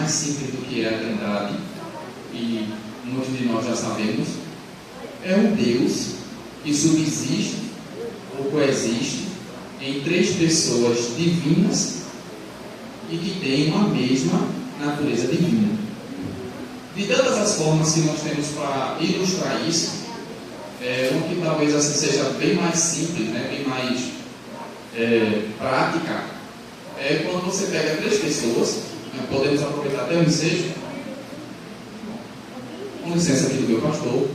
mais simples do que é a Trindade, e muitos de nós já sabemos, é um Deus que subsiste ou coexiste em três pessoas divinas e que tem uma mesma natureza divina. De todas as formas que nós temos para ilustrar isso, uma que talvez assim seja bem mais simples, né, bem mais prática, é quando você pega três pessoas, né, podemos aproveitar até o ensejo. Com licença aqui do meu pastor,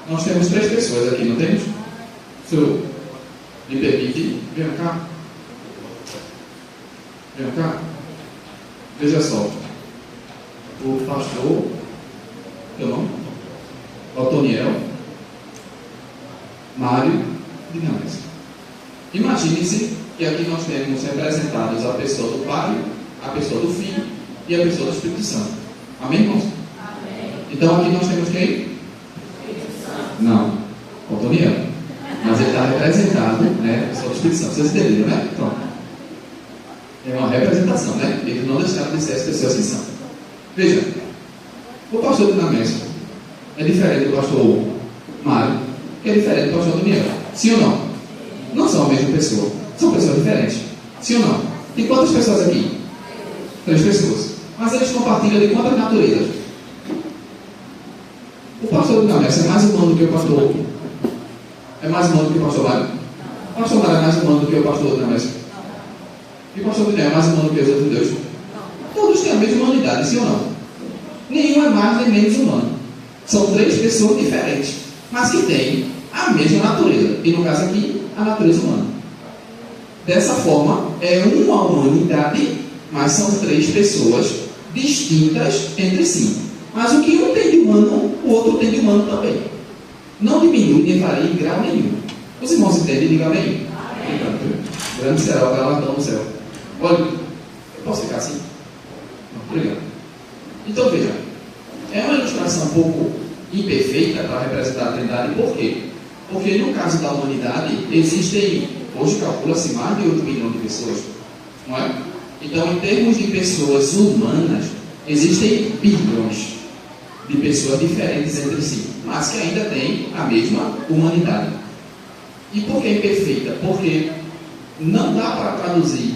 nós temos três pessoas aqui, não temos? O senhor me permite? Vem cá. Vem cá. Veja só. O pastor, teu nome? Otoniel, Mário de Games. Imagine-se que aqui nós temos representados a pessoa do Pai, a pessoa do Filho e a pessoa do Espírito Santo. Amém, irmãos? Amém. Então aqui nós temos quem? Espírito Santo. Não, Otoniel. Mas ele está representado, né? A pessoa do Espírito Santo. Vocês entenderam, né? Então, é uma representação, né? Eles não deixaram de ser as pessoas que são. Veja, o pastor do Namésio é diferente do pastor Mário, que é diferente do pastor Daniel. Sim ou não? Não são a mesma pessoa. São pessoas diferentes. Sim ou não? Tem quantas pessoas aqui? 3 pessoas. Mas eles compartilham de quantas naturezas? O pastor do Namésio é mais humano do que o pastor. É mais humano do que o pastor Mário? O pastor Mário é mais humano do que o pastor do Namésio? E o pastor Daniel é mais humano do que os outros dois? Todos têm a mesma humanidade, sim ou não? Nenhum é mais nem menos humano. São 3 pessoas diferentes, mas que têm a mesma natureza. E no caso aqui, a natureza humana. Dessa forma, é uma humanidade, mas são 3 pessoas distintas entre si. Mas o que um tem de humano, o outro tem de humano também. Não diminui nem varia em grau nenhum. Os irmãos entendem? Diga amém. Grande será o galardão no céu. Olha, eu posso ficar assim? Não, obrigado. Então veja, é uma ilustração um pouco imperfeita para representar a Trindade. Por quê? Porque no caso da humanidade existem, hoje calcula-se mais de 8 bilhões de pessoas, não é? Então, em termos de pessoas humanas, existem bilhões de pessoas diferentes entre si, mas que ainda têm a mesma humanidade. E por que imperfeita? Porque não dá para traduzir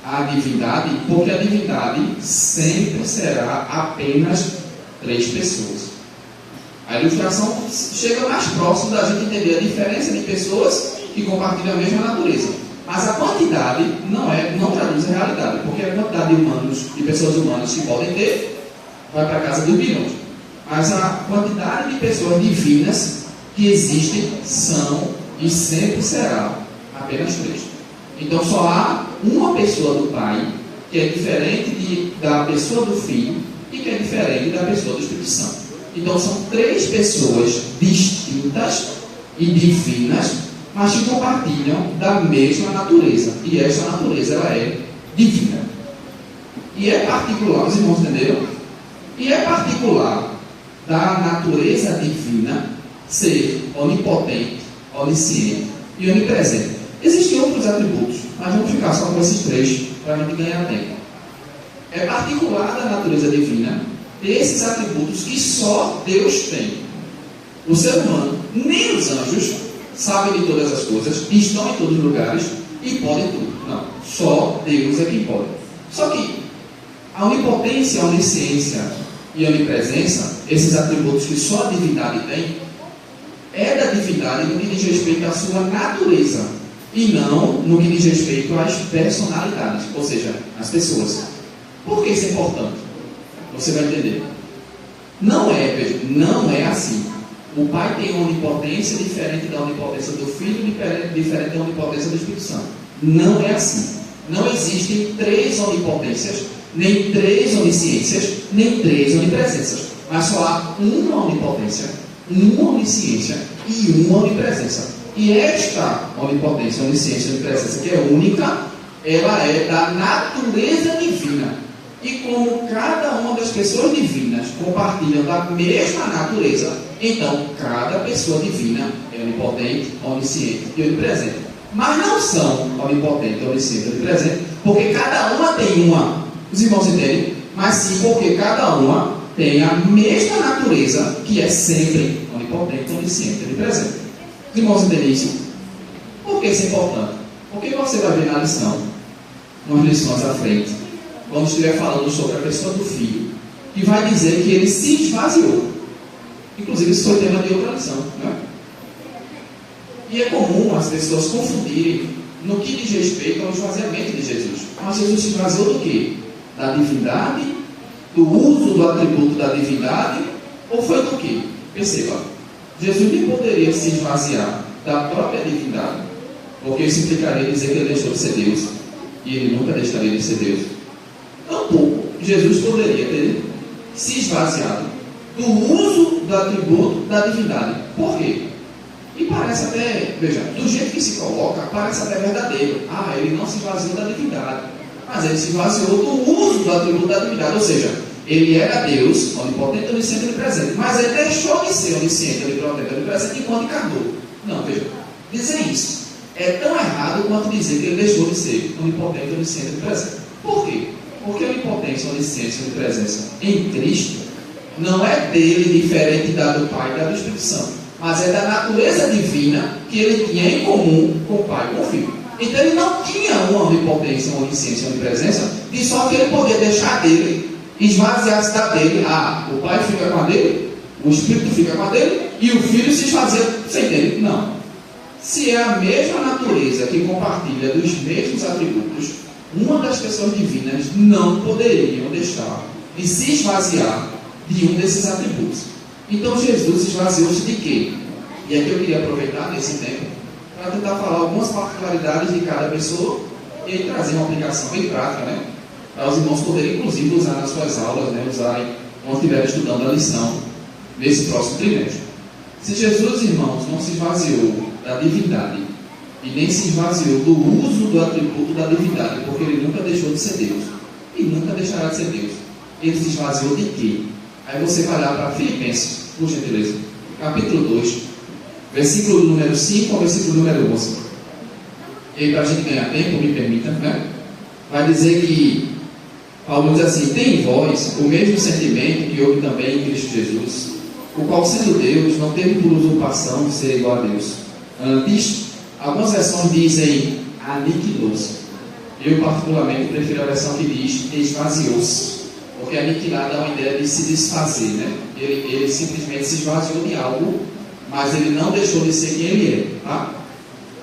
a divindade, porque a divindade sempre será apenas 3 pessoas. A ilustração chega mais próximo da gente entender a diferença de pessoas que compartilham a mesma natureza. Mas a quantidade não traduz a realidade, porque a quantidade de humanos, de pessoas humanas que podem ter, vai para a casa dos bilhões. Mas a quantidade de pessoas divinas que existem são e sempre será apenas 3. Então só há uma pessoa do Pai que é diferente da pessoa do Filho e que é diferente da pessoa do Espírito Santo. Então são 3 pessoas distintas e divinas, mas que compartilham da mesma natureza. E essa natureza ela é divina. E é particular, os irmãos entenderam? E é particular da natureza divina ser onipotente, onisciente e onipresente. Existem outros atributos, mas vamos ficar só com esses 3 para a gente ganhar tempo. É particular da natureza divina ter esses atributos que só Deus tem. O ser humano, nem os anjos, sabem de todas as coisas, estão em todos os lugares e podem tudo. Não, só Deus é quem pode. Só que a onipotência, a onisciência e a onipresença, esses atributos que só a divindade tem, é da divindade no que diz respeito à sua natureza e não no que diz respeito às personalidades, ou seja, às pessoas. Por que isso é importante? Você vai entender. Não é assim. O Pai tem uma onipotência diferente da onipotência do Filho, diferente da onipotência do Espírito Santo. Não é assim. Não existem 3 onipotências, nem 3 onisciências, nem 3 onipresenças. Mas só há uma onipotência, uma onisciência e uma onipresença. E esta onipotência, onisciência e onipresença, que é única, ela é da natureza divina. E como cada uma das pessoas divinas compartilham da mesma natureza, então cada pessoa divina é onipotente, onisciente e onipresente. Mas não são onipotente, onisciente e onipresente, porque cada uma tem uma. Os irmãos entendem? mas sim porque cada uma tem a mesma natureza, que é sempre onipotente, onisciente, onipresente. Os irmãos entendem isso? Por que isso é importante? Porque você vai ver na lição, umas lições à frente, quando estiver falando sobre a pessoa do Filho, que vai dizer que ele se esvaziou. Inclusive, isso foi tema de outra lição, né? E é comum as pessoas confundirem no que diz respeito ao esvaziamento de Jesus. Mas Jesus se esvaziou do quê? Da divindade? Do uso do atributo da divindade? Ou foi do quê? Perceba, Jesus nem poderia se esvaziar da própria divindade, porque isso implicaria dizer que ele deixou de ser Deus, e ele nunca deixaria de ser Deus. Tampouco Jesus poderia ter se esvaziado do uso do atributo da divindade. Por quê? E parece até, veja, do jeito que se coloca, parece até verdadeiro. Ele não se esvaziou da divindade, mas ele se esvaziou do uso do atributo da divindade. Ou seja, ele era Deus, onipotente, onisciente e onipresente, mas ele deixou de ser onisciente, onipotente e onipresente enquanto encarnou. Não, veja, dizer isso é tão errado quanto dizer que ele deixou de ser onipotente, onisciente e onipresente. Por quê? Porque a onipotência, onisciência e onipresença em Cristo não é dele diferente da do Pai e da do Espírito Santo, mas é da natureza divina que ele tinha em comum com o Pai e com o Filho. Então ele não tinha uma onipotência, uma onisciência, uma onipresença, de só que ele podia deixar dele, esvaziar-se da dele. O Pai fica com a dele, o Espírito fica com a dele, e o Filho se esvazia sem dele. Não. Se é a mesma natureza que compartilha dos mesmos atributos, uma das pessoas divinas não poderiam deixar de se esvaziar de um desses atributos. Então Jesus esvaziou-se de quê? E aqui eu queria aproveitar nesse tempo para tentar falar algumas particularidades de cada pessoa e aí trazer uma aplicação bem prática, né? Para os irmãos poderem inclusive usar nas suas aulas, né? Usarem quando estiverem estudando a lição nesse próximo trimestre. Se Jesus, irmãos, não se esvaziou da divindade e nem se esvaziou do uso do atributo da divindade, porque ele nunca deixou de ser Deus e nunca deixará de ser Deus, ele se esvaziou de quê? Aí você vai lá para Filipenses, por gentileza, capítulo 2, versículo número 5 ao versículo número 11. E aí, para a gente ganhar tempo, me permita, né? Vai dizer que Paulo diz assim: tem em vós o mesmo sentimento que houve também em Cristo Jesus, o qual, sendo Deus, não teve por usurpação de ser igual a Deus. Antes, algumas versões dizem aniquilou-se. Eu, particularmente, prefiro a versão que diz esvaziou-se, porque aniquilar dá uma ideia de se desfazer, né? Ele simplesmente se esvaziou de algo, mas ele não deixou de ser quem ele é, tá?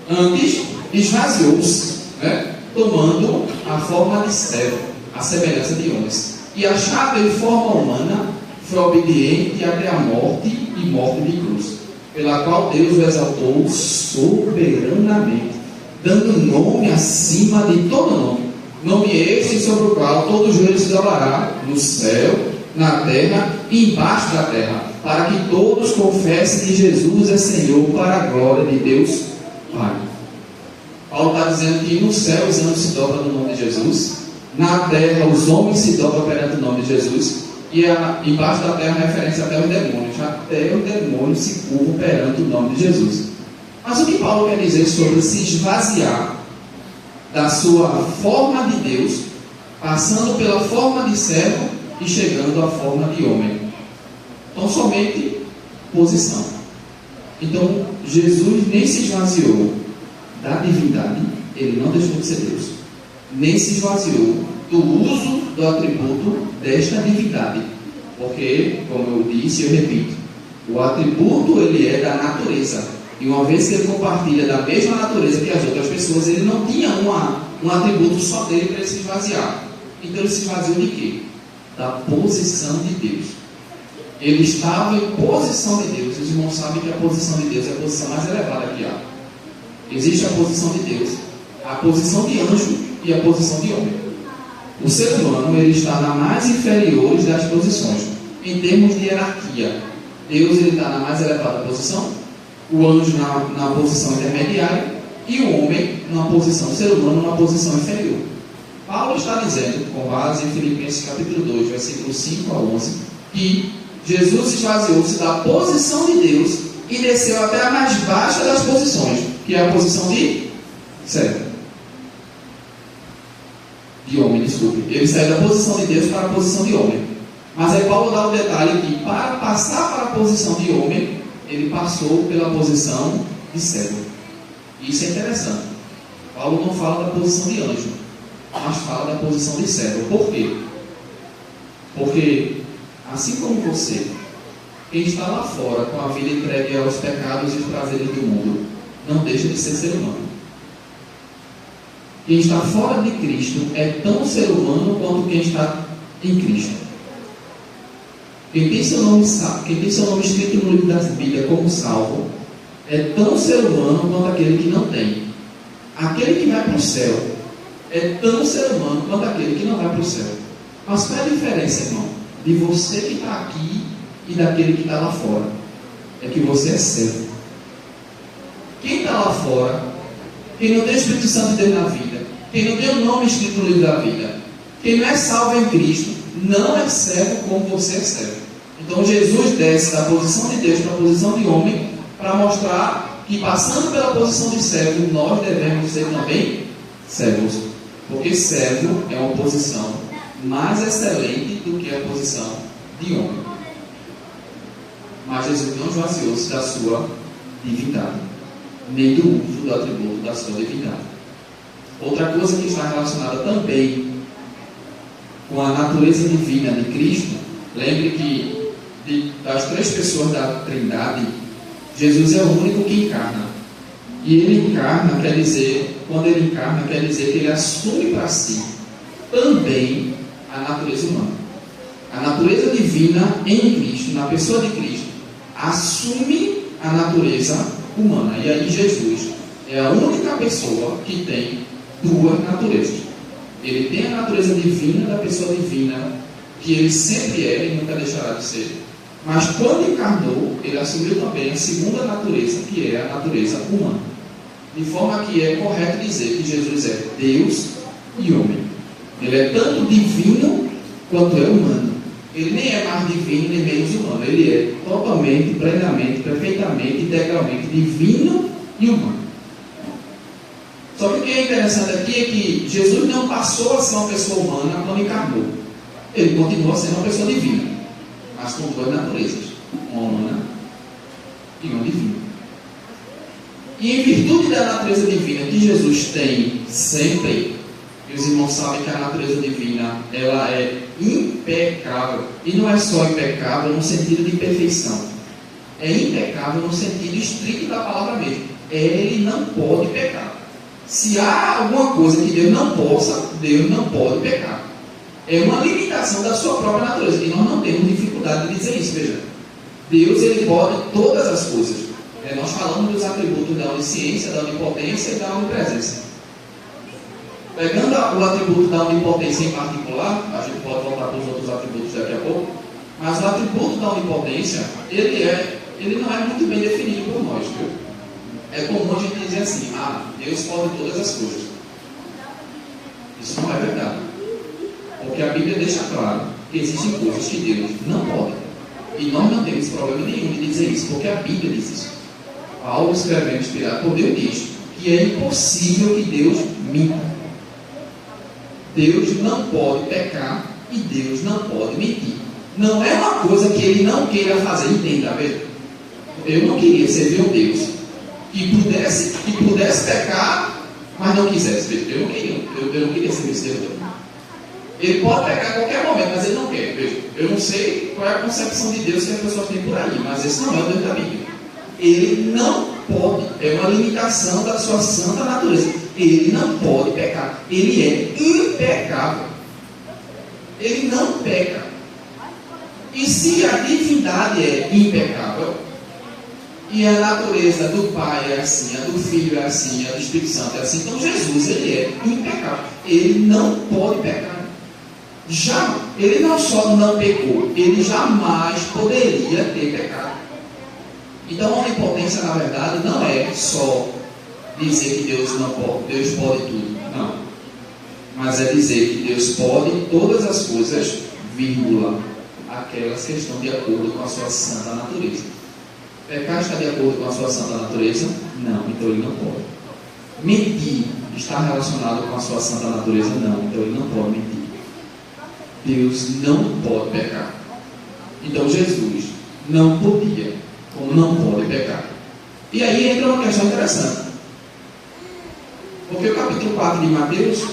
Antes, esvaziou-se, né? Tomando a forma de servo, a semelhança de homens, e achado em forma humana, foi obediente até a morte e morte de cruz, pela qual Deus o exaltou soberanamente, dando nome acima de todo nome, nome este sobre o qual todo joelho se dobrará, no céu, na terra e embaixo da terra, para que todos confessem que Jesus é Senhor, para a glória de Deus Pai. Paulo está dizendo que no céu os anjos se dobram no nome de Jesus, na terra os homens se dobram perante o nome de Jesus, e embaixo da terra referência até os demônios. Até os demônios se curvam perante o nome de Jesus. Mas o que Paulo quer dizer sobre se esvaziar da sua forma de Deus, passando pela forma de servo e chegando à forma de homem? Então, somente posição. Então, Jesus nem se esvaziou da divindade, ele não deixou de ser Deus, nem se esvaziou do uso do atributo desta divindade, porque, como eu disse e eu repito, o atributo ele é da natureza, e uma vez que ele compartilha da mesma natureza que as outras pessoas, ele não tinha um atributo só dele para ele se esvaziar. Então ele se esvaziou de quê? Da posição de Deus. Ele estava em posição de Deus. Os irmãos sabem que a posição de Deus é a posição mais elevada que há. Existe a posição de Deus, a posição de anjo e a posição de homem. O ser humano ele está na mais inferior das posições, em termos de hierarquia. Deus ele está na mais elevada posição, o anjo na posição intermediária e o homem na posição, o ser humano na posição inferior. Paulo está dizendo, com base em Filipenses capítulo 2, versículos 5 a 11, que Jesus esvaziou-se da posição de Deus e desceu até a mais baixa das posições, que é a posição de servo. de homem, desculpe. Ele saiu da posição de Deus para a posição de homem. Mas aí Paulo dá o detalhe que para passar para a posição de homem, ele passou pela posição de servo. Isso é interessante. Paulo não fala da posição de anjo, mas fala da posição de servo. Por quê? Porque, assim como você, quem está lá fora com a vida entregue aos pecados e os prazeres do mundo, não deixa de ser ser humano. Quem está fora de Cristo é tão ser humano quanto quem está em Cristo. Quem tem seu nome escrito no livro da Bíblia como salvo é tão ser humano quanto aquele que não tem. Aquele que vai para o céu é tão ser humano quanto aquele que não vai para o céu. Mas qual é a diferença, irmão, de você que está aqui e daquele que está lá fora? É que você é servo. Quem está lá fora, quem não tem o Espírito Santo de Deus na vida, quem não tem o nome escrito no livro da vida, quem não é salvo em Cristo, não é servo como você é servo. Então Jesus desce da posição de Deus para a posição de homem para mostrar que, passando pela posição de servo, nós devemos ser também servos. Porque servo é uma posição mais excelente do que a posição de homem. Mas Jesus não esvaziou-se da sua divindade, nem do uso do atributo da sua divindade. Outra coisa que está relacionada também com a natureza divina de Cristo, lembre que das três pessoas da Trindade, Jesus é o único que encarna. E ele encarna, quer dizer, quando ele encarna, quer dizer que ele assume para si também a natureza humana. A natureza divina em Cristo, na pessoa de Cristo, assume a natureza humana. E aí Jesus é a única pessoa que tem duas naturezas. Ele tem a natureza divina da pessoa divina, que ele sempre é e nunca deixará de ser. Mas quando encarnou, ele assumiu também a segunda natureza, que é a natureza humana. De forma que é correto dizer que Jesus é Deus e homem. Ele é tanto divino quanto é humano. Ele nem é mais divino nem menos humano. Ele é totalmente, plenamente, perfeitamente, integralmente divino e humano. Só que o que é interessante aqui é que Jesus não passou a ser uma pessoa humana quando encarnou. Ele continua sendo uma pessoa divina, mas com duas naturezas, uma humana e uma divina. E em virtude da natureza divina que Jesus tem sempre, e os irmãos sabem que a natureza divina ela é impecável, e não é só impecável no sentido de perfeição, é impecável no sentido estrito da palavra mesmo. Ele não pode pecar. Se há alguma coisa que Deus não possa, Deus não pode pecar. É uma limitação da sua própria natureza, e nós não temos dificuldade de dizer isso. Veja, Deus ele pode todas as coisas. Nós falamos dos atributos da onisciência, da onipotência e da onipresença. Pegando o atributo da onipotência em particular, a gente pode voltar para os outros atributos daqui a pouco, mas o atributo da onipotência, ele não é muito bem definido por nós, viu? É comum a gente dizer assim, Deus pode todas as coisas. Isso não é verdade. Porque a Bíblia deixa claro que existem coisas que Deus não pode. E nós não temos problema nenhum de dizer isso, porque a Bíblia diz isso. Paulo, escrevendo inspirado por Deus, diz que é impossível que Deus minta. Deus não pode pecar e Deus não pode mentir. Não é uma coisa que ele não queira fazer, entenda, veja. Eu não queria servir um Deus que pudesse pecar, mas não quisesse. Veja, eu não queria servir esse Deus. Ele pode pecar a qualquer momento, mas ele não quer. Veja, eu não sei qual é a concepção de Deus que as pessoas têm por aí, mas esse não é o Deus da Bíblia. Ele não pode, é uma limitação da sua santa natureza. Ele não pode pecar. Ele é impecável. Ele não peca. E se a divindade é impecável, e a natureza do Pai é assim, a do Filho é assim, a do Espírito Santo é assim, então Jesus ele é impecável. Ele não pode pecar. Ele não só não pecou, ele jamais poderia ter pecado. Então a onipotência, na verdade, não é só dizer que Deus não pode, Deus pode tudo, não. Mas é dizer que Deus pode todas as coisas, vírgula, aquelas que estão de acordo com a sua santa natureza. Pecar está de acordo com a sua santa natureza? Não, então ele não pode. Mentir está relacionado com a sua santa natureza? Não. Então ele não pode mentir. Deus não pode pecar. Então Jesus não podia, como não pode pecar. E aí entra uma questão interessante. Porque o capítulo 4 de Mateus,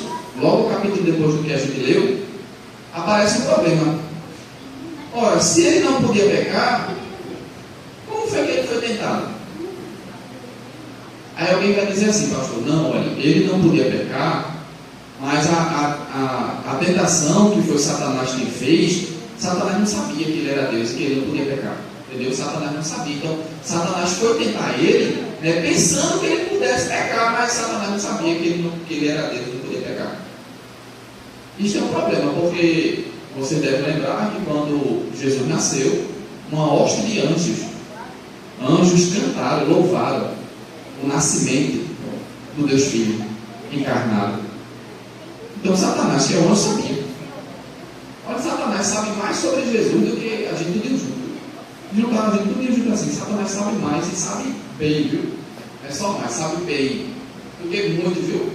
logo o capítulo depois do que a gente leu, aparece um problema. Ora, se ele não podia pecar, como foi que ele foi tentado? Aí alguém vai dizer assim, pastor, não, olha, ele não podia pecar, mas a tentação que foi Satanás quem fez, Satanás não sabia que ele era Deus e que ele não podia pecar. Entendeu? Satanás não sabia. Então, Satanás foi tentar ele, né, pensando que ele pudesse pecar, mas Satanás não sabia que ele era Deus e não podia pecar. Isso é um problema, porque você deve lembrar que quando Jesus nasceu, uma hoste de anjos cantaram, louvaram o nascimento do Deus Filho encarnado. Então Satanás, que é o anjo, sabia. Olha, Satanás sabe mais sobre Jesus do que a gente tudo junto. Juntaram a gente tudo junto assim. Satanás sabe mais e sabe bem, viu? É só mais, sabe bem. Do que muito, viu?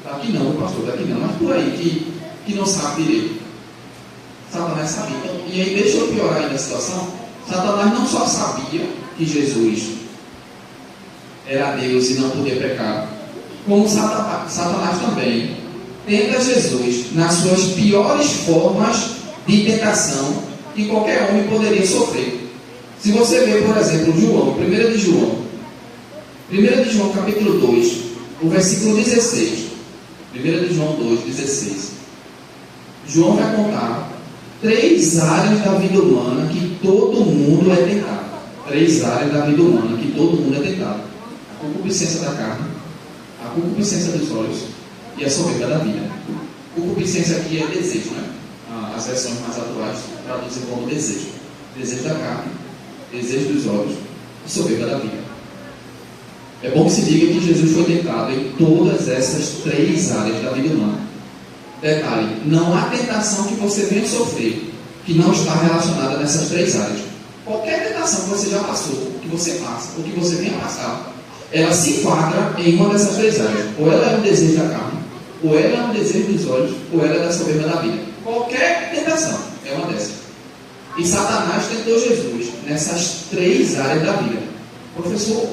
Daqui não, pastor, daqui não. Mas por aí que não sabe direito. Satanás sabia. Então, e aí deixa eu piorar ainda a situação. Satanás não só sabia que Jesus era Deus e não podia pecar, como Satanás também tenta Jesus nas suas piores formas de tentação que qualquer homem poderia sofrer. Se você ver, por exemplo, João, 1 de João capítulo 2, o versículo 16, 1 de João 2, 16, João vai contar 3 áreas da vida humana que todo mundo é tentado. 3 áreas da vida humana que todo mundo é tentado: a concupiscência da carne, a concupiscência dos olhos e a soberba da vida. Concupiscência aqui é desejo, né? As versões mais atuais traduzem como desejo. Desejo da carne, desejo dos olhos e soberba da vida. É bom que se diga que Jesus foi tentado em todas essas 3 áreas da vida humana. Detalhe, não há tentação que você venha sofrer que não está relacionada nessas 3 áreas. Qualquer tentação que você já passou, que você passa, ou que você venha passar, ela se enquadra em uma dessas 3 áreas. Ou ela é um desejo da carne, ou ela é um desejo dos olhos, ou ela é da soberba da vida. Qualquer tentação é uma dessas. E Satanás tentou Jesus nessas 3 áreas da vida. Professor,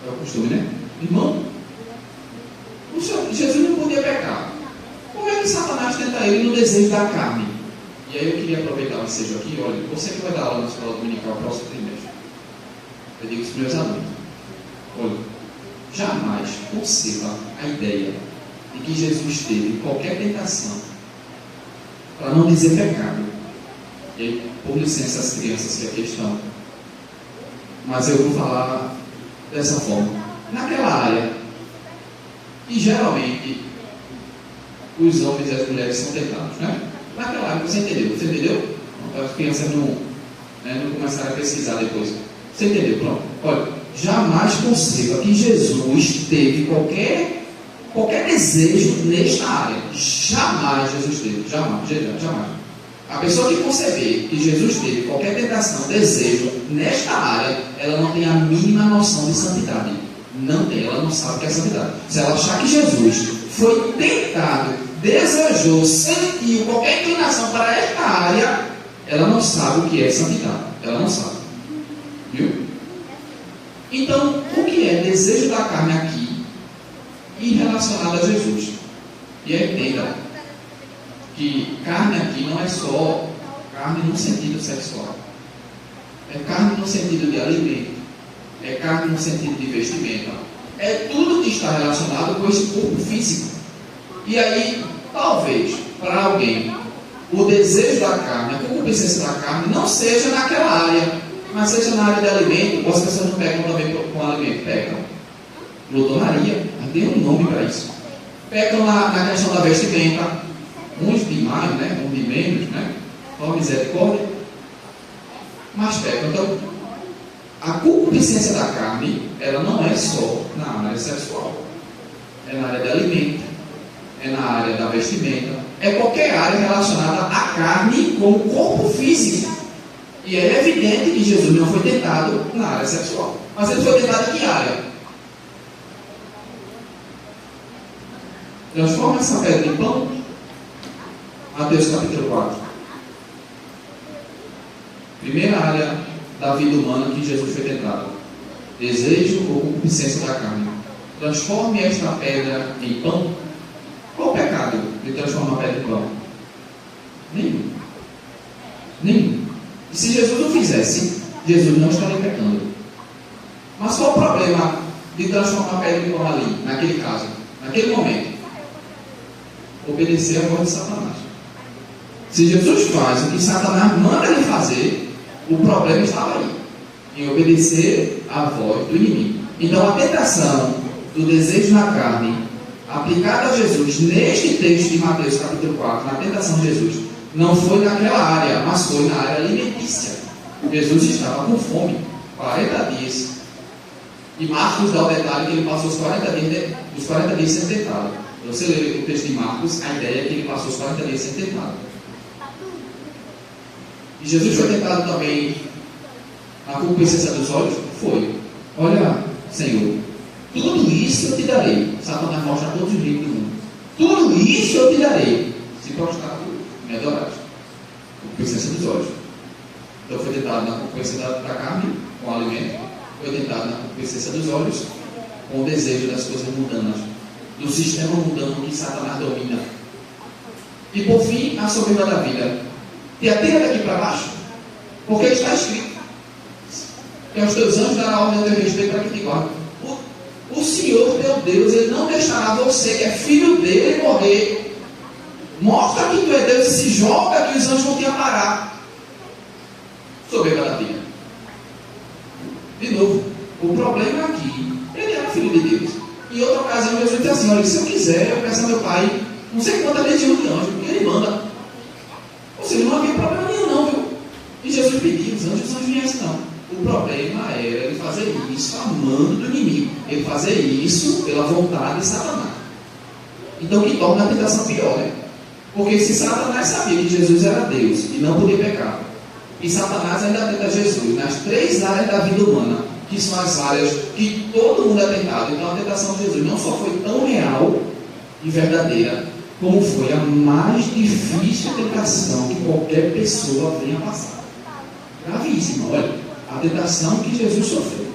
é o costume, né? Irmão, Jesus não podia pecar. Como é que Satanás tenta ele no desejo da carne? E aí eu queria aproveitar o ensejo aqui. Olha, você que vai dar aula na escola dominical próximo trimestre, eu digo isso para os meus alunos. Olha, jamais conceba a ideia de que Jesus teve qualquer tentação, para não dizer pecado. E aí, por licença as crianças que aqui estão, mas eu vou falar dessa forma. Naquela área que geralmente os homens e as mulheres são tentados, né? Naquela área, você entendeu? Você entendeu? As crianças não começaram a pesquisar depois. Você entendeu? Pronto. Olha, jamais conceba que Jesus teve qualquer desejo nesta área. Jamais Jesus teve. Jamais. A pessoa que conceber que Jesus teve qualquer tentação, desejo nesta área, ela não tem a mínima noção de santidade. Não tem, ela não sabe o que é santidade. Se ela achar que Jesus foi tentado, desejou, sentiu qualquer inclinação para esta área, ela não sabe o que é santidade. Ela não sabe. Viu? Então, o que é desejo da carne aqui e relacionado a Jesus? E aí entenda que carne aqui não é só carne no sentido sexual. É carne no sentido de alimento. É carne no sentido de vestimenta. É tudo que está relacionado com esse corpo físico. E aí, talvez, para alguém, o desejo da carne, a concupiscência da carne, não seja naquela área, mas seja na área de alimento. Ou as pessoas não pegam também com alimento? Pegam. Glutonaria, tem um nome para isso. Pegam na questão da vestimenta. Uns de mais, né? Uns de menos, né? Ó misericórdia. Mas pegam. Então, a concupiscência da carne, ela não é só na área sexual. É na área de alimento. É na área da vestimenta. É qualquer área relacionada à carne com o corpo físico. E é evidente que Jesus não foi tentado na área sexual. Mas ele foi tentado em que área? Transforma essa pedra em pão. Mateus capítulo 4. Primeira área da vida humana que Jesus foi tentado: desejo ou concupiscência da carne. Transforme esta pedra em pão. Qual o pecado de transformar a pedra em pão? Nenhum. Nenhum. E se Jesus não fizesse, Jesus não estaria pecando. Mas qual o problema de transformar a pedra em pão ali, naquele caso, naquele momento? Obedecer à voz de Satanás. Se Jesus faz o que Satanás manda ele fazer, o problema estava aí, em obedecer à voz do inimigo. Então a tentação do desejo na carne, aplicada a Jesus neste texto de Mateus capítulo 4, na tentação de Jesus, não foi naquela área, mas foi na área alimentícia. Jesus estava com fome, 40 dias. E Marcos dá o detalhe que ele passou os 40 dias sem tentado. Você lê o texto de Marcos, a ideia é que ele passou os 40 dias sem tentado. E Jesus foi tentado também na concupiscência dos olhos? Foi. Olha, Senhor, tudo isso eu te darei. Satanás mostra a todos os ricos do mundo. Tudo isso eu te darei, se prostrar me adorares. Concupiscência dos olhos. Então foi tentado na concupiscência da carne, com o alimento. Foi tentado na concupiscência dos olhos, com o desejo das coisas mundanas, do sistema mundano que Satanás domina. E por fim, a soberba da vida. Te atira daqui para baixo, porque está escrito que aos teus anjos dará ordem a teu respeito para que te guardem. O Senhor teu Deus, Ele não deixará você, que é filho dele, morrer. Mostra que tu é Deus e se joga, que os anjos vão te amparar. Soberba da vida. De novo, o problema aqui, ele era filho de Deus. Em outra ocasião, Jesus disse assim: olha, se eu quiser, eu peço a meu pai, não sei quanta legião de anjos, e ele manda. Ou seja, não havia problema nenhum, não, viu? E Jesus pediu, os anjos viessem, não. O problema era ele fazer isso a mando do inimigo, ele fazer isso pela vontade de Satanás. Então, o que torna a tentação pior, né? Porque se Satanás sabia que Jesus era Deus e não podia pecar, e Satanás ainda tenta Jesus nas 3 áreas da vida humana, que são as áreas que todo mundo é tentado. Então a tentação de Jesus não só foi tão real e verdadeira, como foi a mais difícil tentação que qualquer pessoa venha passar. Gravíssima, olha, a tentação que Jesus sofreu,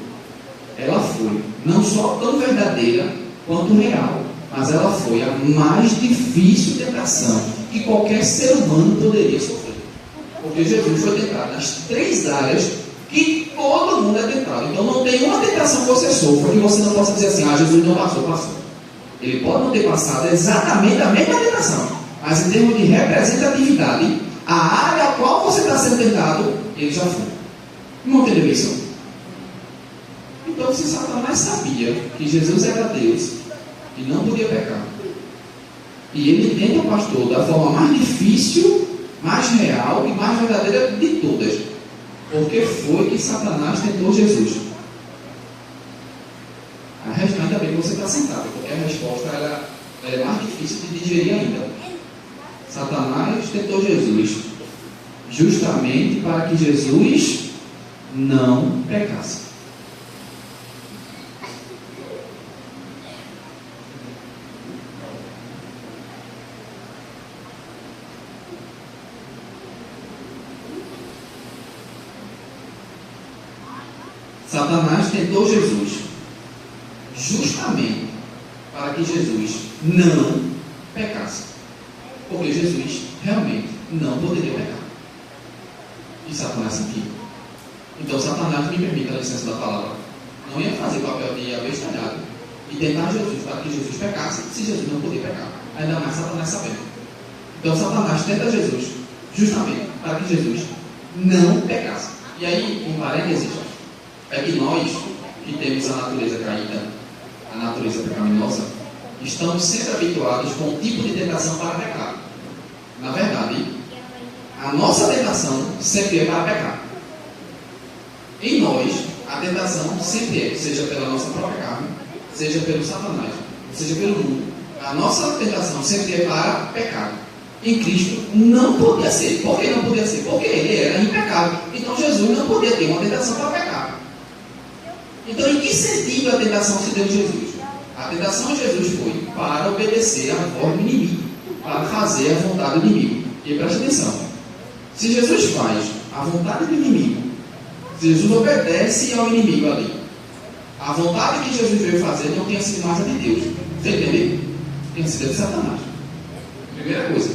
ela foi não só tão verdadeira quanto real, mas ela foi a mais difícil tentação que qualquer ser humano poderia sofrer. Porque Jesus foi tentado nas 3 áreas que todo mundo é tentado. Então não tem uma tentação que você sofra que você não possa dizer assim: ah, Jesus não passou, passou. Ele pode não ter passado exatamente a mesma tentação, mas em termos de representatividade, a área a qual você está sendo tentado, ele já foi. Não entendeu isso? Então, se Satanás sabia que Jesus era Deus e não podia pecar, e ele tenta o pastor da forma mais difícil, mais real e mais verdadeira de todas, porque foi que Satanás tentou Jesus. Ainda bem que você está sentado, porque a resposta ela é mais difícil de digerir ainda. Satanás tentou Jesus justamente para que Jesus não pecasse. Satanás tentou Jesus justamente para que Jesus não pecasse, porque Jesus realmente não poderia pecar. E Satanás sabia. Então Satanás, me permita a licença da palavra, não ia fazer papel de abestalhado e tentar Jesus para que Jesus pecasse, se Jesus não podia pecar. Ainda mais Satanás sabendo. Então Satanás tenta Jesus justamente para que Jesus não pecasse. E aí, um parênteses, é que nós que temos a natureza caída, a natureza pecaminosa, estamos sempre habituados com um tipo de tentação para pecar. Na verdade, a nossa tentação sempre é para pecar. Em nós, a tentação sempre é, seja pela nossa própria carne, seja pelo Satanás, seja pelo mundo. A nossa tentação sempre é para pecar. Em Cristo não podia ser. Por que não podia ser? Porque ele era impecável. Então Jesus não podia ter uma tentação para pecar. Então, em que sentido a tentação se deu em Jesus? A tentação em Jesus foi para obedecer à voz do inimigo, para fazer a vontade do inimigo. E preste atenção, se Jesus faz a vontade do inimigo, se Jesus obedece ao inimigo ali, a vontade que Jesus veio fazer não tinha sido mais a de Deus. Você entendeu? Tinha sido a de Satanás. Primeira coisa.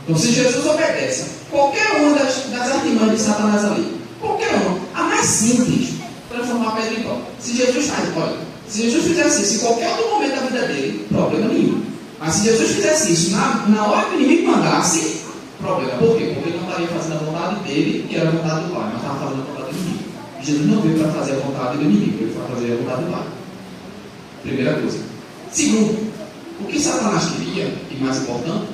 Então, se Jesus obedece qualquer uma das artimanhas de Satanás ali, qualquer uma, a mais simples, transformar a pedra em pão. Se Jesus faz, olha, se Jesus fizesse isso em qualquer outro momento da vida dele, problema nenhum. Mas se Jesus fizesse isso na hora que o inimigo mandasse, problema. Por quê? Porque ele não estaria fazendo a vontade dele, que era a vontade do Pai, mas estava fazendo a vontade do inimigo. E Jesus não veio para fazer a vontade do inimigo, ele veio para fazer a vontade do Pai. Primeira coisa. Segundo, o que Satanás queria, e mais importante,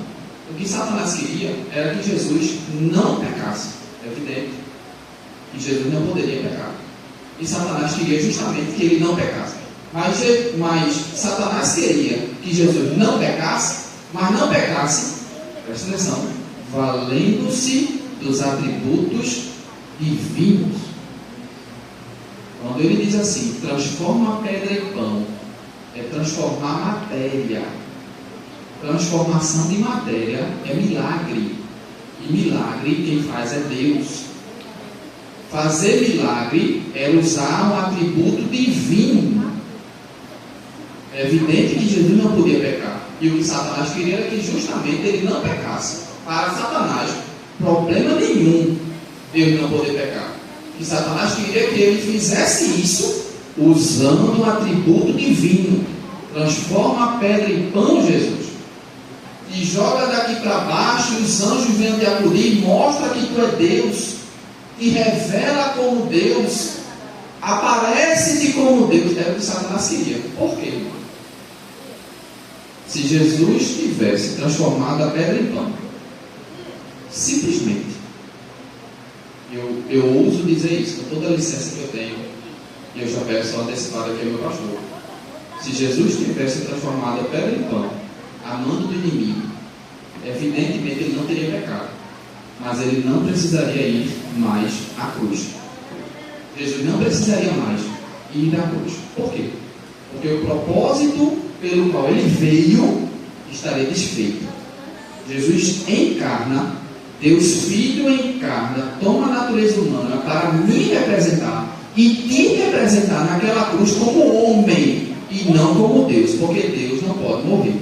o que Satanás queria era que Jesus não pecasse. É evidente que Jesus não poderia pecar. E Satanás queria justamente que ele não pecasse. Mas Satanás queria que Jesus não pecasse, mas não pecasse, presta atenção, valendo-se dos atributos divinos. Quando ele diz assim, transforma a pedra em pão, é transformar matéria. Transformação de matéria é milagre. E milagre quem faz é Deus. Fazer milagre é usar um atributo divino. É evidente que Jesus não podia pecar. E o que Satanás queria era que justamente ele não pecasse. Para Satanás, problema nenhum ele não poder pecar. E Satanás queria que ele fizesse isso usando um atributo divino. Transforma a pedra em pão, Jesus. E joga daqui para baixo, e os anjos vêm te acudir, mostra que tu é Deus, e revela como Deus, aparece-te como Deus. Era o que Satanás queria. Por quê? Se Jesus tivesse transformado a pedra em pão, simplesmente, eu ouso dizer isso, com toda a licença que eu tenho, e eu já peço antecipado aqui ao meu pastor, se Jesus tivesse transformado a pedra em pão, a mando do inimigo, evidentemente ele não teria pecado, mas ele não precisaria ir mais à cruz. Jesus não precisaria mais ir à cruz. Por quê? Porque o propósito pelo qual ele veio estaria desfeito. Jesus encarna, Deus Filho encarna, toma a natureza humana para me representar e te representar naquela cruz como homem e não como Deus, porque Deus não pode morrer,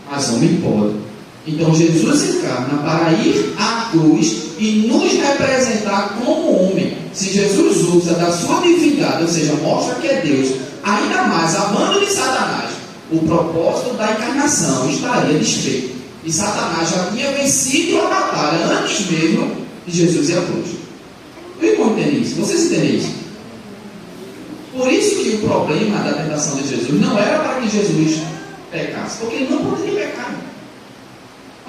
mas homem pode. Então Jesus encarna para ir à cruz e nos representar como homem. Se Jesus usa da sua divindade, ou seja, mostra que é Deus, ainda mais amando de Satanás, o propósito da encarnação estaria desfeito. E Satanás já tinha vencido a batalha antes mesmo de Jesus ir à cruz. O irmão entende isso? Vocês entendem isso? Por isso que o problema da tentação de Jesus não era para que Jesus pecasse, porque ele não poderia pecar.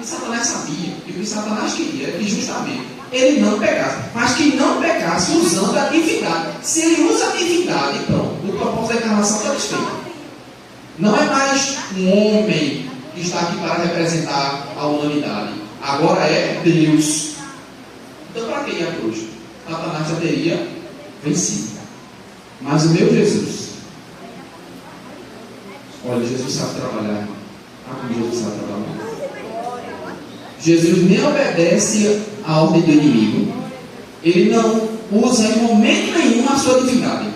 E Satanás sabia, e o que Satanás queria era que justamente ele não pecasse, mas que não pecasse usando a divindade. Se ele usa a divindade, pronto, o propósito da encarnação está desfeito. Não é mais um homem que está aqui para representar a humanidade, agora é Deus. Então para que ir à cruz? Satanás já teria vencido. Mas o meu Jesus, olha, Jesus sabe trabalhar. Como Jesus sabe trabalhar. Jesus nem obedece à ordem do inimigo. Ele não usa em momento nenhum a sua divindade.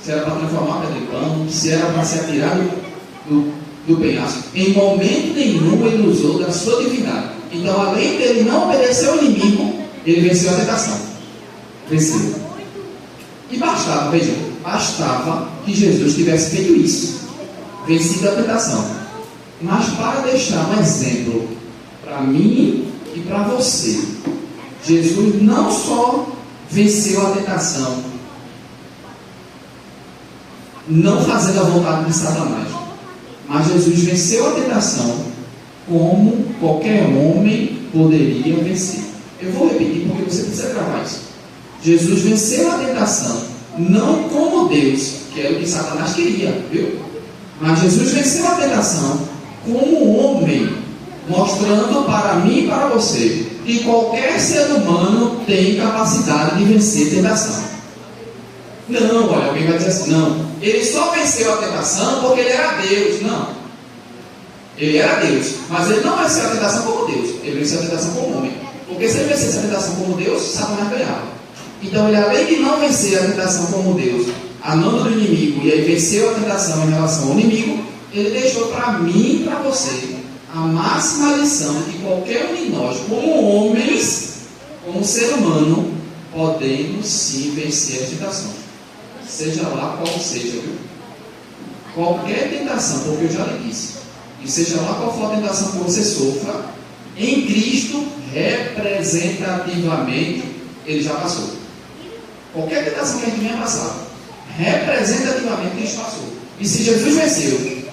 Se era para transformar a pedra em pão, se era para se atirar do penhasco, em momento nenhum ele usou da sua divindade. Então, além dele não obedecer ao inimigo, ele venceu a tentação. Venceu. E bastava, veja, bastava que Jesus tivesse feito isso, vencido a tentação. Mas para deixar um exemplo para mim e para você, Jesus não só venceu a tentação, não fazendo a vontade de Satanás, mas Jesus venceu a tentação como qualquer homem poderia vencer. Eu vou repetir porque você precisa gravar isso. Jesus venceu a tentação, não como Deus, que era o que Satanás queria, viu? Mas Jesus venceu a tentação como homem, mostrando para mim e para você que qualquer ser humano tem capacidade de vencer tentação. Não, olha, alguém vai dizer assim, não, ele só venceu a tentação porque ele era Deus. Não, Ele era Deus, mas ele não venceu a tentação como Deus, ele venceu a tentação como homem. Porque se ele vencesse a tentação como Deus, Satanás ganhava. Então ele, além de não vencer a tentação como Deus, anulando o inimigo, e aí venceu a tentação em relação ao inimigo, ele deixou para mim e para você a máxima lição de que qualquer um de nós, como homens, como ser humano, podemos sim vencer as tentações. Seja lá qual seja, viu? Qualquer tentação, porque eu já lhe disse, e seja lá qual for a tentação que você sofra, em Cristo, representativamente, ele já passou. Qualquer tentação que a gente venha passar, representativamente ele passou. E se Jesus venceu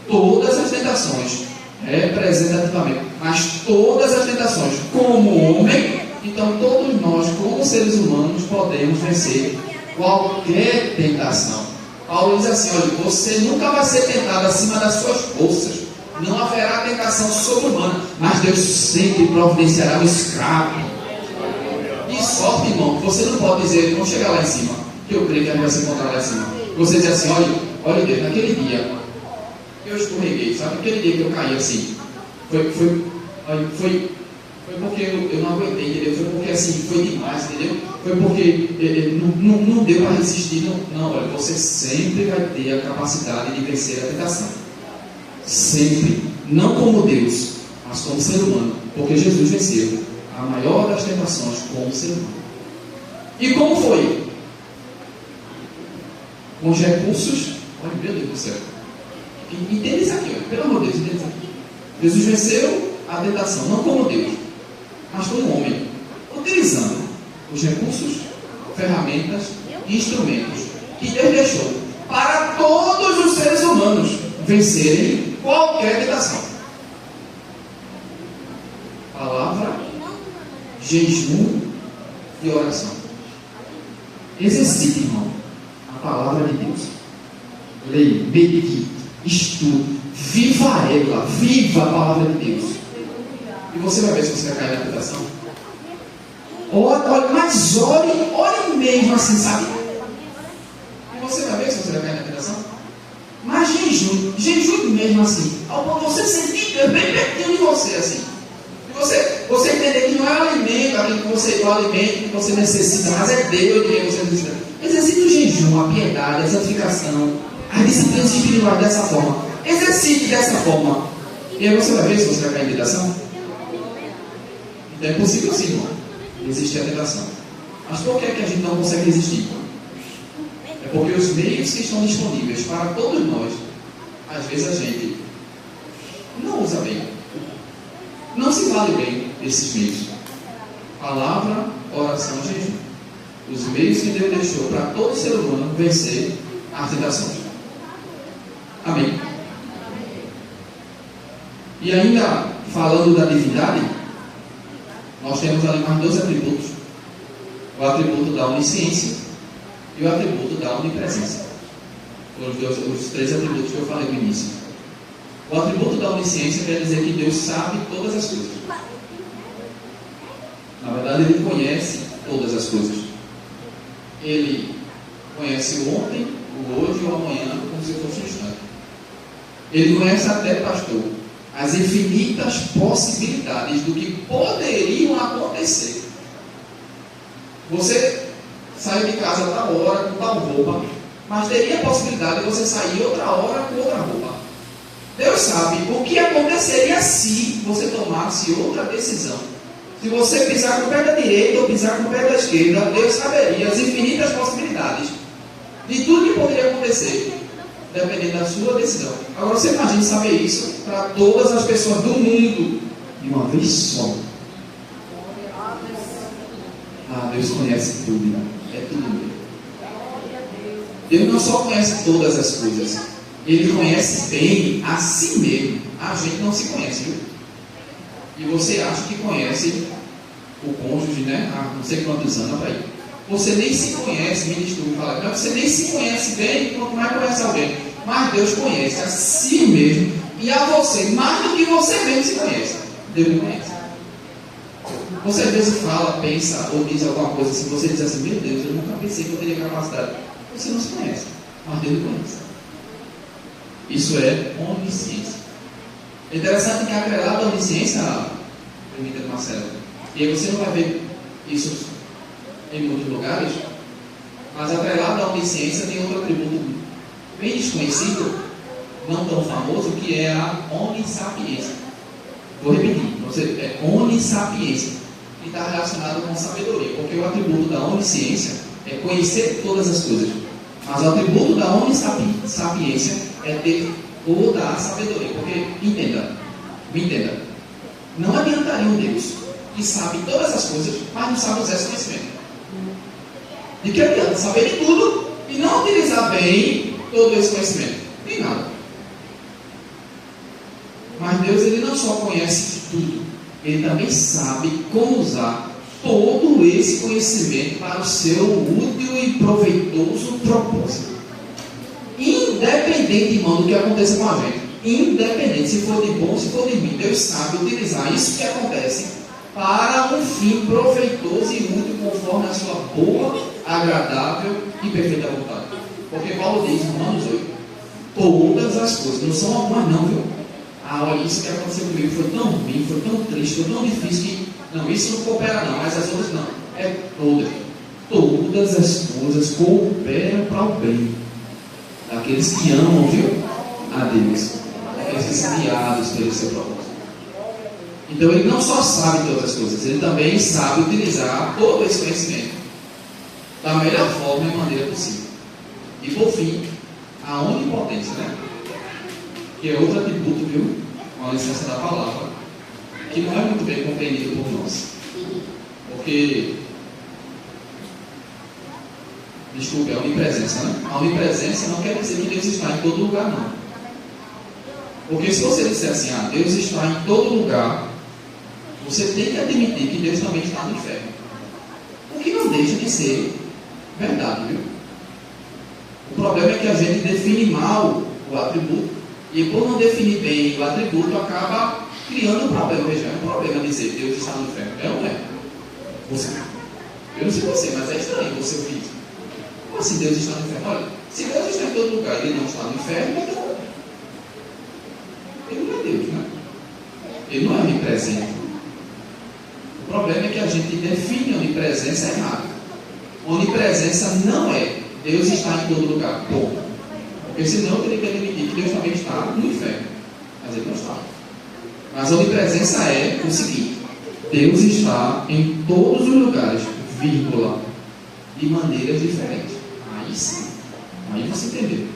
todas as tentações, representativamente, mas todas as tentações como homem, então todos nós, como seres humanos, podemos vencer qualquer tentação. Paulo diz assim: olha, você nunca vai ser tentado acima das suas forças, não haverá tentação sobre-humana, mas Deus sempre providenciará um escape. E sorte, irmão, você não pode dizer, vamos chegar lá em cima, que eu creio que a gente vai se encontrar lá em cima. Você diz assim: olha Deus, naquele dia eu escorreguei, sabe? Aquele dia que eu caí assim, foi porque eu não aguentei, entendeu? Foi porque assim, foi demais, entendeu? Foi porque não deu para resistir. Não, olha, você sempre vai ter a capacidade de vencer a tentação. Sempre. Não como Deus, mas como ser humano. Porque Jesus venceu a maior das tentações como ser humano. E como foi? Com os recursos. Olha, meu Deus do céu. Entenda isso aqui, ó. Pelo amor de Deus, entenda isso aqui. Jesus venceu a tentação, não como Deus, mas como homem, utilizando os recursos, ferramentas e instrumentos que Deus deixou para todos os seres humanos vencerem qualquer tentação. Palavra, jejum e oração. Exercite, irmão, a palavra de Deus. Leia, medite, estude, viva ela, viva a palavra de Deus. E você vai ver se você vai cair na tentação. Olha, mas ore mesmo assim, sabe? E você vai ver se você vai cair na tentação. Mas jejum mesmo assim, ao ponto de você sentir bem pertinho de você, assim. E você entender que não é o alimento, o alimento que você necessita, mas é Deus de quem você necessita. Exercite o jejum, a piedade, a santificação, as disciplinas espirituais dessa forma. Exercite dessa forma. E aí você vai ver se você vai cair em tentação. Então é possível sim, irmão, resistir à tentação. Mas por que a gente não consegue resistir? É porque os meios que estão disponíveis para todos nós, às vezes a gente não usa bem. Não se vale bem desses meios. Palavra, oração, jejum. Os meios que Deus deixou para todo ser humano vencer as tentações. Amém. E ainda falando da divindade, nós temos ali mais dois atributos: o atributo da onisciência e o atributo da onipresença. Os três atributos que eu falei no início. O atributo da onisciência quer dizer que Deus sabe todas as coisas. Na verdade, Ele conhece todas as coisas. Ele conhece o ontem, o hoje e o amanhã, como se fosse um instante. Ele conhece até, pastor, as infinitas possibilidades do que poderiam acontecer. Você saiu de casa tal hora com tal roupa, mas teria a possibilidade de você sair outra hora com outra roupa. Deus sabe o que aconteceria se você tomasse outra decisão. Se você pisar com o pé da direita ou pisar com o pé da esquerda, Deus saberia as infinitas possibilidades de tudo que poderia acontecer, dependendo da sua decisão. Agora você imagina saber isso para todas as pessoas do mundo de uma vez só. Deus conhece tudo, né? É tudo mesmo. Deus não só conhece todas as coisas, Ele conhece bem a si mesmo. A gente não se conhece, viu? E você acha que conhece o cônjuge, né? Há não sei quantos anos, para aí. Você nem se conhece, me desculpe falar, mas você nem se conhece bem, quanto mais conhece alguém. Mas Deus conhece a si mesmo e a você, mais do que você mesmo se conhece. Deus me conhece. Você às vezes fala, pensa ou diz alguma coisa assim, você diz assim: meu Deus, eu nunca pensei que eu teria capacidade. Você não se conhece, mas Deus me conhece. Isso é onisciência. É interessante que atrelado à onisciência, permita, Marcelo, e aí você não vai ver isso em muitos lugares, mas atrelado à onisciência tem outro atributo bem desconhecido, não tão famoso, que é a onissapiência. Vou repetir, é onissapiência, que está relacionado com sabedoria, porque o atributo da onisciência é conhecer todas as coisas, mas o atributo da onissapiência é ter toda a sabedoria, porque, me entenda, não adiantaria um Deus que sabe todas as coisas, mas não sabe usar esse conhecimento. De que adianta saber de tudo e não utilizar bem todo esse conhecimento? Nem nada. Mas Deus, ele não só conhece tudo, ele também sabe como usar todo esse conhecimento para o seu útil e proveitoso propósito. Independente, irmão, do que aconteça com a gente, independente se for de bom, se for de ruim, Deus sabe utilizar isso que acontece para um fim proveitoso e útil conforme a sua boa, agradável e perfeita vontade. Porque Paulo diz em Romanos 8, todas as coisas, não são algumas não, viu? Olha, isso que aconteceu comigo foi tão ruim, foi tão triste, foi tão difícil que, não, isso não coopera não, mas as outras não. É todas. Todas as coisas cooperam para o bem daqueles que amam, viu? A Deus. Daqueles que são guiados pelo seu propósito. Então ele não só sabe todas as coisas, ele também sabe utilizar todo esse conhecimento da melhor forma e maneira possível. E por fim, a onipotência, né? Que é outro atributo, viu? Com a licença da palavra, que não é muito bem compreendido por nós. Porque, desculpe, a onipresença, né? A onipresença não quer dizer que Deus está em todo lugar, não. Porque se você disser assim, Deus está em todo lugar, você tem que admitir que Deus também está no inferno. O que não deixa de ser verdade, viu? O problema é que a gente define mal o atributo, e por não definir bem o atributo, acaba criando um problema. Veja, é um problema dizer Deus está no inferno. É ou não é? Eu não sei você, mas é estranho você ouvir isso. Como assim Deus está no inferno? Olha, se Deus está em todo lugar e ele não está no inferno, então ele não é Deus, né? Ele não é onipresente. O problema é que a gente define a onipresença errado. Onipresença não é Deus está em todo lugar. Ponto. Porque senão eu teria que admitir que Deus também está no inferno. Mas ele não está. Mas a onipresença é o seguinte: Deus está em todos os lugares, vírgula, de maneiras diferentes. Aí sim. Aí você entendeu.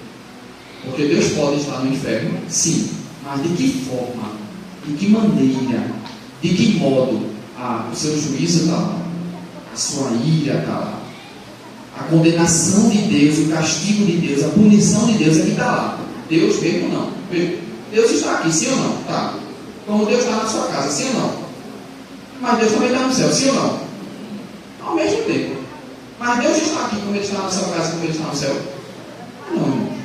Porque Deus pode estar no inferno, sim. Mas de que forma? De que maneira? De que modo? O seu juízo está lá. A sua ira está lá. A condenação de Deus, o castigo de Deus, a punição de Deus é que está lá. Deus mesmo não. Deus está aqui, sim ou não? Tá. Como Deus está na sua casa, sim ou não? Mas Deus também está no céu, sim ou não? Ao mesmo tempo. Mas Deus está aqui como Ele está na sua casa, como Ele está no céu? Não, irmão.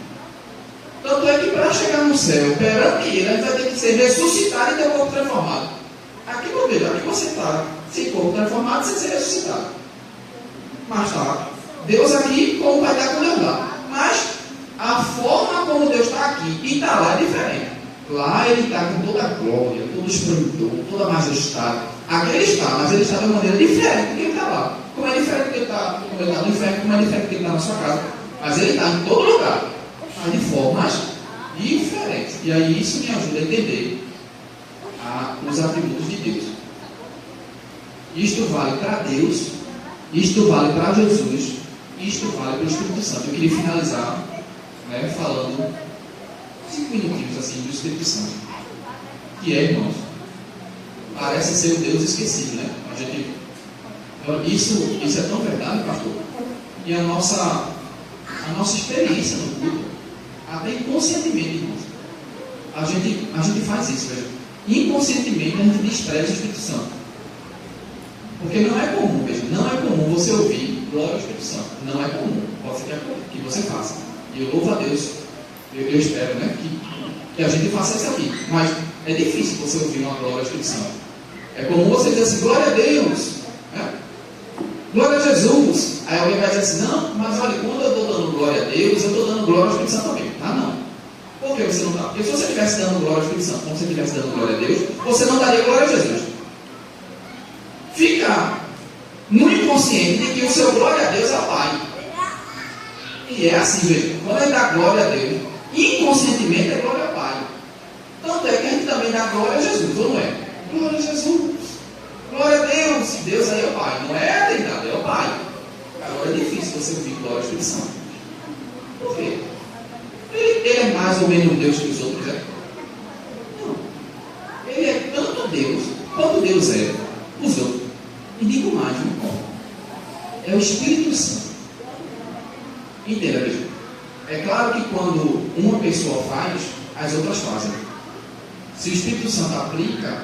Tanto é que para chegar no céu, perante Ele, a gente vai ter que ser ressuscitado e ter o corpo transformado. Aqui, meu Deus, aqui você está sem corpo transformado, sem ser ressuscitado. Mas está Deus aqui como vai dar com Deus lá. Mas a forma como Deus está aqui e está lá é diferente. Lá Ele está com toda a glória, todo o esplendor, toda a majestade. Aqui Ele está, mas Ele está de uma maneira diferente do que Ele está lá. Como é diferente que Ele está, como Ele está no inferno, como é diferente que Ele está na sua casa. Mas Ele está em todo lugar, mas de formas diferentes. E aí isso me ajuda a entender os atributos de Deus. Isto vale para Deus, isto vale para Jesus, isto vale para o Espírito Santo. Eu queria finalizar falando 5 minutinhos assim do Espírito Santo, que é, irmãos, parece ser o Deus esquecido, né? Isso é tão verdade, pastor. E a nossa experiência no culto, até inconscientemente, irmãos, a gente faz isso, veja. Inconscientemente a gente despreza o Espírito Santo. Porque não é comum, veja, não é comum você ouvir glória ao Espírito Santo. Não é comum. Pode ser que você faça. E eu louvo a Deus. Eu espero, né, que a gente faça isso aqui. Mas é difícil você ouvir uma glória ao Espírito Santo. É comum você dizer assim, glória a Deus, né? Glória a Jesus. Aí alguém vai dizer assim, não, mas olha, quando eu estou dando glória a Deus, eu estou dando glória ao Espírito Santo também. Não. Por que você não está? Porque se você estivesse dando glória ao Espírito Santo, como se você estivesse dando glória a Deus, você não daria glória a Jesus. Fica no inconsciente de que o seu glória a Deus é o Pai. E é assim, veja, quando ele dá glória a Deus, inconscientemente é glória ao Pai. Tanto é que a gente também dá glória a Jesus, ou não é? Glória a Jesus. Glória a Deus. Deus aí é o Pai. Não é a Trindade, é o Pai. Agora é difícil você ouvir glória ao Espírito Santo. Por quê? Ele é mais ou menos Deus que os outros, é? Não. Ele é tanto Deus, quanto Deus é os outros. E digo mais, não? É o Espírito Santo. Entenda, veja. É claro que quando uma pessoa faz, as outras fazem. Se o Espírito Santo aplica,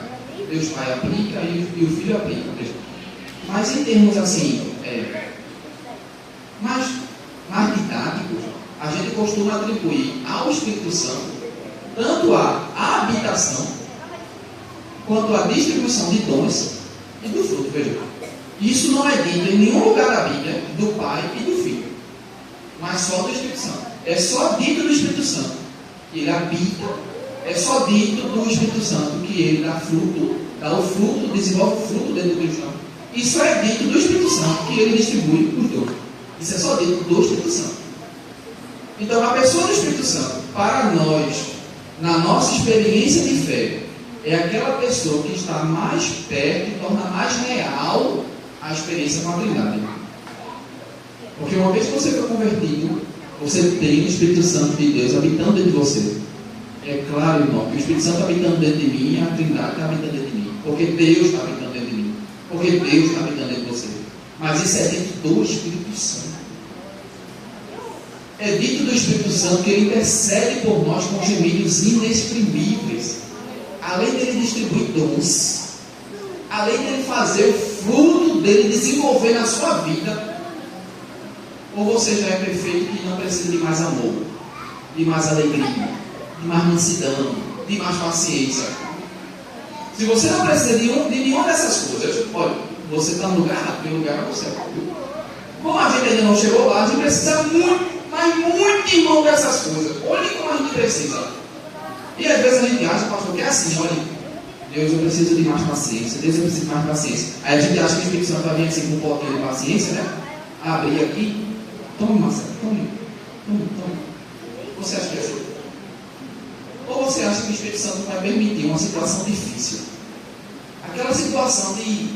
Deus Pai aplica e o Filho aplica. Veja. Mas em termos assim, mais didáticos, a gente costuma atribuir ao Espírito Santo tanto a habitação quanto a distribuição de dons e do fruto. Veja. Isso não é dito em nenhum lugar da Bíblia do Pai e do Filho, mas só do Espírito Santo. É só dito do Espírito Santo que ele habita, é só dito do Espírito Santo que ele dá o fruto, desenvolve o fruto dentro do cristão. E só é dito do Espírito Santo que ele distribui os dons. Isso é só dito do Espírito Santo. Então, a pessoa do Espírito Santo, para nós, na nossa experiência de fé, é aquela pessoa que está mais perto e torna mais real a experiência com a Trindade. Porque uma vez que você foi convertido, você tem o Espírito Santo de Deus habitando dentro de você. É claro, irmão, que o Espírito Santo está habitando dentro de mim, a Trindade está habitando dentro de mim. Porque Deus está habitando dentro de mim. Porque Deus está habitando dentro de você. Mas isso é dentro do Espírito Santo. É dito do Espírito Santo que ele intercede por nós com gemidos inexprimíveis. Além dele distribuir dons, além dele fazer o fruto dele desenvolver na sua vida. Ou você já é perfeito que não precisa de mais amor, de mais alegria, de mais mansidão, de mais paciência. Se você não precisa de nenhuma dessas coisas, olha, você está no lugar errado, porque o lugar é o céu. Como a gente ainda não chegou lá, a gente precisa muito, mas muito, irmão, dessas coisas. Olha como a gente precisa. E às vezes a gente acha, pastor, que é assim, olha, Deus, eu preciso de mais paciência, Deus, eu preciso de mais paciência. Aí a gente acha que o Espírito Santo vai vir assim com um pouquinho de paciência, né? Abrir aqui. Tome, Marcelo, tome. Você acha que é assim? Ou você acha que o Espírito Santo vai permitir uma situação difícil? Aquela situação de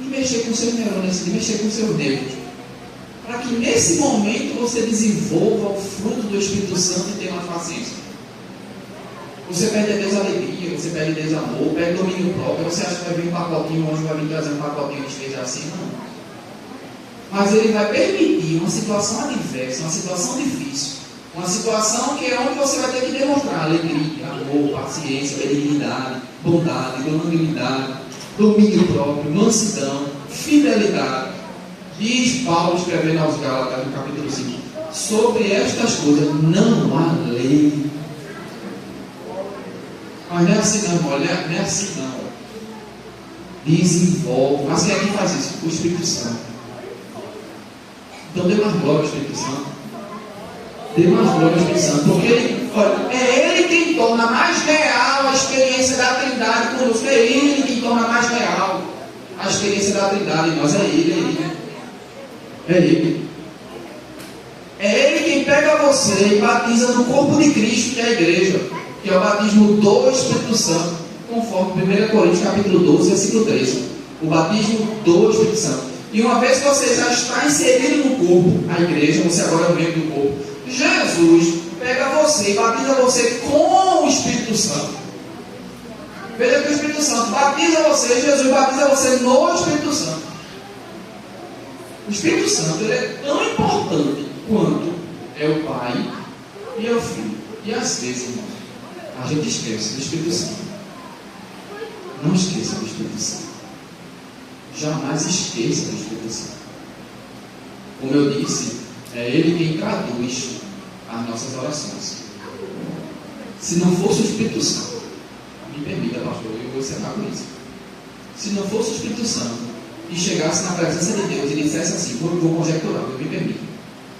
mexer com seus neurônios, de mexer com seus nervos. Para que nesse momento você desenvolva o fruto do Espírito Santo e tenha uma paciência. Você pede a Deus alegria, você pede a Deus amor, pede domínio próprio. Você acha que vai vir um pacotinho, o anjo vai vir trazer um pacotinho que esteja assim? Não. Mas ele vai permitir uma situação adversa, uma situação difícil, uma situação que é onde você vai ter que demonstrar alegria, amor, paciência, benignidade, bondade, longanimidade, domínio próprio, mansidão, fidelidade. Diz Paulo escrevendo aos Gálatas no capítulo 5: sobre estas coisas não há lei. Mas não é assim não, irmão, não é assim não. Desenvolve. Mas quem é que faz isso? O Espírito Santo. Então dê mais glória ao Espírito Santo. Dê mais glória ao Espírito Santo. Porque olha, é Ele quem torna mais real a experiência da Trindade conosco. É Ele quem torna mais real a experiência da Trindade em nós. É Ele. É Ele. É Ele quem pega você e batiza no corpo de Cristo, que é a igreja, que é o batismo do Espírito Santo, conforme 1 Coríntios capítulo 12, versículo 13. O batismo do Espírito Santo. E uma vez que você já está inserido no corpo, a igreja, você agora é o membro do corpo, Jesus pega você e batiza você com o Espírito Santo. Veja que o Espírito Santo batiza você, Jesus batiza você no Espírito Santo. O Espírito Santo ele é tão importante quanto é o Pai e é o Filho. E às vezes, irmãos, a gente esquece do Espírito Santo. Não esqueça do Espírito Santo. Jamais esqueça do Espírito Santo. Como eu disse, é Ele quem traduz as nossas orações. Se não fosse o Espírito Santo, me permita, pastor, eu vou encerrar com isso. Se não fosse o Espírito Santo e chegasse na presença de Deus e dissesse assim, vou conjecturar, eu me permito.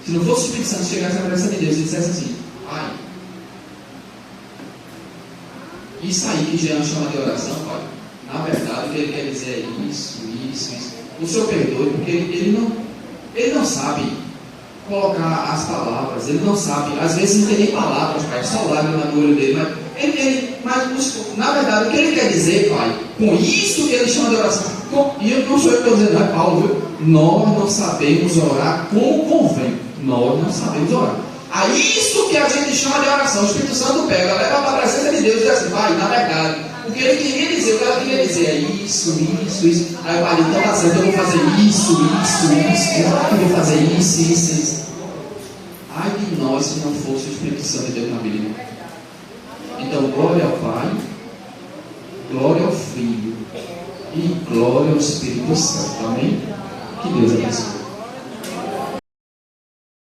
Se não fosse o Espírito Santo chegasse na presença de Deus e dissesse assim: Pai, isso aí que Jean chama de oração, Pai, na verdade o que ele quer dizer é isso. O Senhor perdoe, porque ele não sabe colocar as palavras, ele não sabe, às vezes não tem nem palavras, Pai, só lágrima no olho dele, mas na verdade o que ele quer dizer, Pai, com isso que ele chama de oração, e eu não sou eu que estou dizendo, não é Paulo, viu? Nós não sabemos orar como convém, nós não sabemos orar. A isso que a gente chama de oração, o Espírito Santo pega, leva para a presença de Deus e diz assim: Pai, na verdade, o que ele queria dizer, o que ela queria dizer é isso. Aí o Pai, então tá certo, eu vou fazer isso. Eu vou fazer isso. Ai de nós se não fosse o Espírito Santo de Deus na Bíblia. Então, glória ao Pai, glória ao Filho e glória ao Espírito Santo. Amém? Que Deus abençoe.